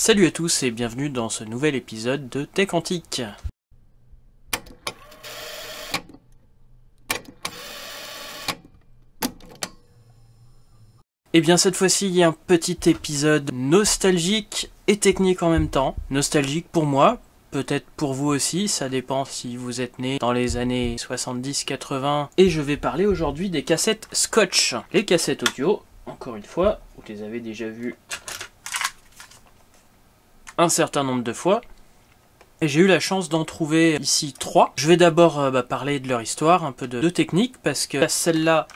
Salut à tous et bienvenue dans ce nouvel épisode de Tech Antique. Et bien cette fois-ci il y a un petit épisode nostalgique et technique en même temps. Nostalgique pour moi, peut-être pour vous aussi, ça dépend si vous êtes né dans les années 70-80. Et je vais parler aujourd'hui des cassettes Scotch. Les cassettes audio, encore une fois, vous les avez déjà vues un certain nombre de fois. Et j'ai eu la chance d'en trouver ici 3. Je vais d'abord parler de leur histoire, un peu de technique, parce que celle-là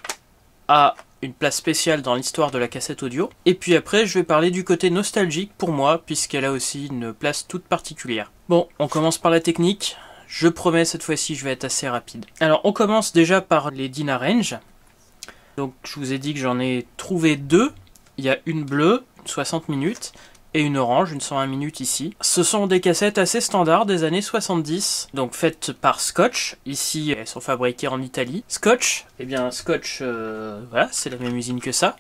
a une place spéciale dans l'histoire de la cassette audio. Et puis après, je vais parler du côté nostalgique pour moi, puisqu'elle a aussi une place toute particulière. Bon, on commence par la technique. Je promets, cette fois-ci, je vais être assez rapide. Alors, on commence déjà par les DynaRange. Donc, je vous ai dit que j'en ai trouvé 2. Il y a une bleue, 60 minutes, et une orange, une 120 minutes ici. Ce sont des cassettes assez standards des années 70, donc faites par Scotch. Ici, elles sont fabriquées en Italie. Scotch, eh bien Scotch, voilà, c'est la même usine que ça.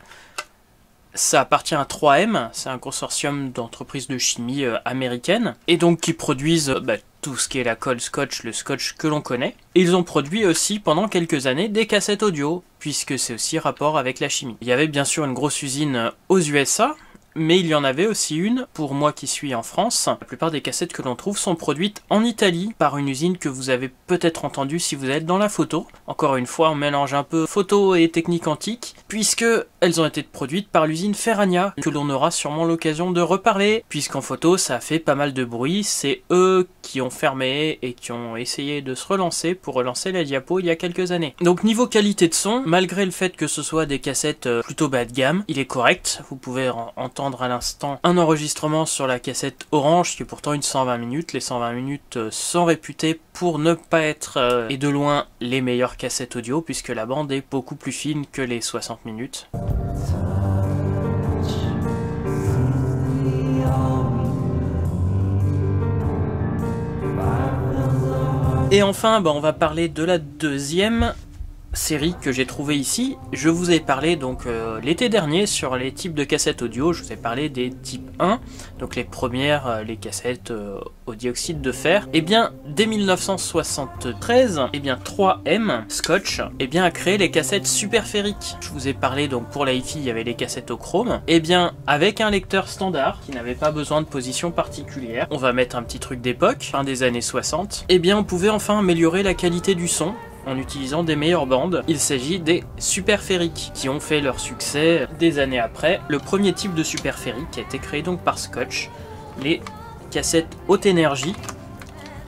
Ça appartient à 3M, c'est un consortium d'entreprises de chimie américaines, et donc qui produisent tout ce qui est la colle Scotch, le Scotch que l'on connaît. Et ils ont produit aussi pendant quelques années des cassettes audio, puisque c'est aussi rapport avec la chimie. Il y avait bien sûr une grosse usine aux USA, mais il y en avait aussi une, pour moi qui suis en France. La plupart des cassettes que l'on trouve sont produites en Italie par une usine que vous avez peut-être entendue si vous êtes dans la photo. Encore une fois, on mélange un peu photo et technique antique, puisque elles ont été produites par l'usine Ferragna, que l'on aura sûrement l'occasion de reparler, puisqu'en photo ça a fait pas mal de bruit. C'est eux qui ont fermé et qui ont essayé de se relancer pour relancer la diapo il y a quelques années. Donc niveau qualité de son, malgré le fait que ce soit des cassettes plutôt bas de gamme, il est correct. Vous pouvez entendre à l'instant un enregistrement sur la cassette orange qui est pourtant une 120 minutes. Les 120 minutes sont réputées pour ne pas être et de loin les meilleures cassettes audio, puisque la bande est beaucoup plus fine que les 60 minutes. Et enfin, on va parler de la deuxième série que j'ai trouvée ici. Je vous ai parlé donc l'été dernier sur les types de cassettes audio. Je vous ai parlé des types 1, donc les premières, les cassettes au dioxyde de fer. Et bien dès 1973, 3M Scotch a créé les cassettes super ferriques. Je vous ai parlé donc pour la hi-fi, il y avait les cassettes au chrome. Et bien avec un lecteur standard qui n'avait pas besoin de position particulière, on va mettre un petit truc d'époque, fin des années 60. Et bien on pouvait enfin améliorer la qualité du son en utilisant des meilleures bandes. Il s'agit des super ferriques qui ont fait leur succès des années après. Le premier type de super ferrique a été créé donc par Scotch, les cassettes haute énergie.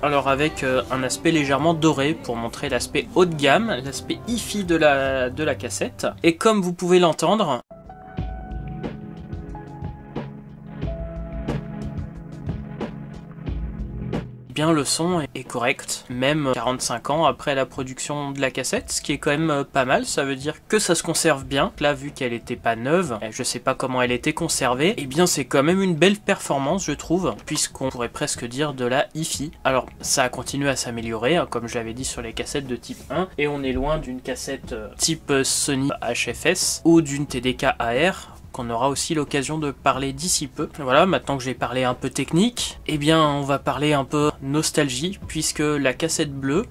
Alors avec un aspect légèrement doré pour montrer l'aspect haut de gamme, l'aspect hi-fi de la cassette. Et comme vous pouvez l'entendre, le son est correct, même 45 ans après la production de la cassette, ce qui est quand même pas mal. Ça veut dire que ça se conserve bien. Là, vu qu'elle était pas neuve, je sais pas comment elle était conservée, et bien c'est quand même une belle performance, je trouve, puisqu'on pourrait presque dire de la hi-fi. Alors ça a continué à s'améliorer, comme je l'avais dit sur les cassettes de type 1, et on est loin d'une cassette type Sony HFS ou d'une TDK AR, qu'on aura aussi l'occasion de parler d'ici peu. Voilà, maintenant que j'ai parlé un peu technique, on va parler un peu nostalgie, puisque la cassette bleue,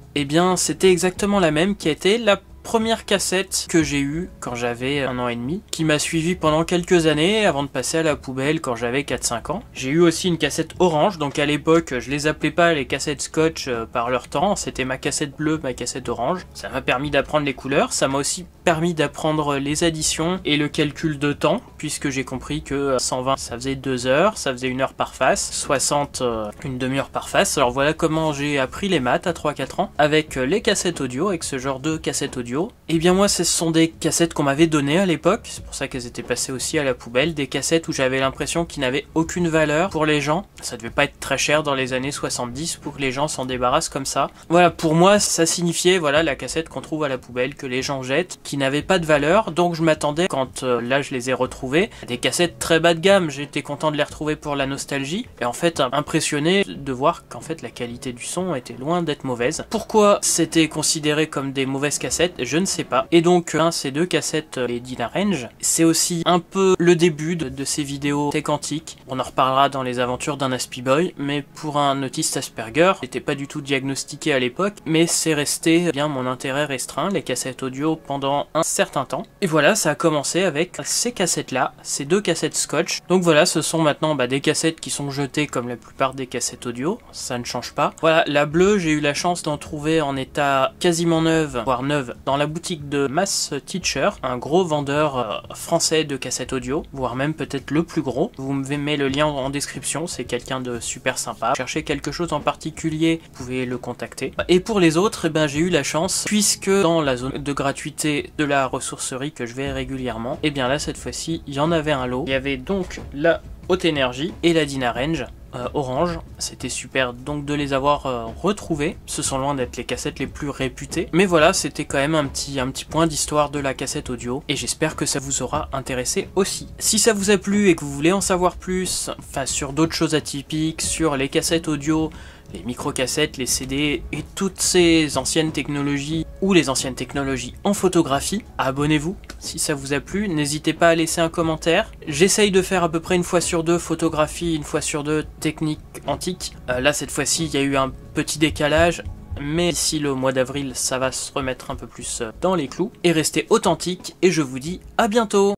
c'était exactement la même qui a été la première cassette que j'ai eue quand j'avais 1 an et demi, qui m'a suivi pendant quelques années avant de passer à la poubelle quand j'avais 4-5 ans. J'ai eu aussi une cassette orange, donc à l'époque je les appelais pas les cassettes Scotch par leur temps, c'était ma cassette bleue, ma cassette orange. Ça m'a permis d'apprendre les couleurs, ça m'a aussi permis d'apprendre les additions et le calcul de temps, puisque j'ai compris que 120 ça faisait 2 heures, ça faisait 1 heure par face, 60 une demi-heure par face. Alors voilà comment j'ai appris les maths à 3-4 ans avec les cassettes audio, avec ce genre de cassettes audio. Moi ce sont des cassettes qu'on m'avait données à l'époque, c'est pour ça qu'elles étaient passées aussi à la poubelle, des cassettes où j'avais l'impression qu'ils n'avaient aucune valeur pour les gens. Ça devait pas être très cher dans les années 70 pour que les gens s'en débarrassent comme ça. Voilà, pour moi ça signifiait la cassette qu'on trouve à la poubelle, que les gens jettent, qui n'avait pas de valeur. Donc je m'attendais, quand là je les ai retrouvées, à des cassettes très bas de gamme. J'étais content de les retrouver pour la nostalgie, et en fait impressionné de voir qu'en fait la qualité du son était loin d'être mauvaise. Pourquoi c'était considéré comme des mauvaises cassettes? je ne sais pas. Et donc ces deux cassettes, les Dynarange, c'est aussi un peu le début de ces vidéos tech antiques. On en reparlera dans les aventures d'un Aspie Boy, mais pour un autiste Asperger, c'était pas du tout diagnostiqué à l'époque, mais c'est resté bien mon intérêt restreint, les cassettes audio, pendant un certain temps. Et voilà, ça a commencé avec ces cassettes-là, ces deux cassettes Scotch. Donc voilà, ce sont maintenant des cassettes qui sont jetées comme la plupart des cassettes audio, ça ne change pas. Voilà, la bleue, j'ai eu la chance d'en trouver en état quasiment neuve, voire neuve, dans la boutique de Mass Teacher, un gros vendeur français de cassettes audio, voire même peut-être le plus gros. Vous me mettez le lien en description, c'est quelqu'un de super sympa. Cherchez quelque chose en particulier, vous pouvez le contacter. Et pour les autres, j'ai eu la chance, puisque dans la zone de gratuité de la ressourcerie que je vais régulièrement, et bien là cette fois-ci, il y en avait un lot. Il y avait donc la Haute Énergie et la Dynarange orange, c'était super donc de les avoir retrouvés. Ce sont loin d'être les cassettes les plus réputées, mais voilà, c'était quand même un petit point d'histoire de la cassette audio, et j'espère que ça vous aura intéressé aussi. Si ça vous a plu et que vous voulez en savoir plus, sur d'autres choses atypiques, sur les cassettes audio, les micro-cassettes, les CD et toutes ces anciennes technologies ou les anciennes technologies en photographie, abonnez-vous si ça vous a plu, n'hésitez pas à laisser un commentaire. J'essaye de faire à peu près une fois sur deux photographie, une fois sur deux technique antique. Là cette fois-ci il y a eu un petit décalage, mais d'ici le mois d'avril ça va se remettre un peu plus dans les clous. Et restez authentiques et je vous dis à bientôt.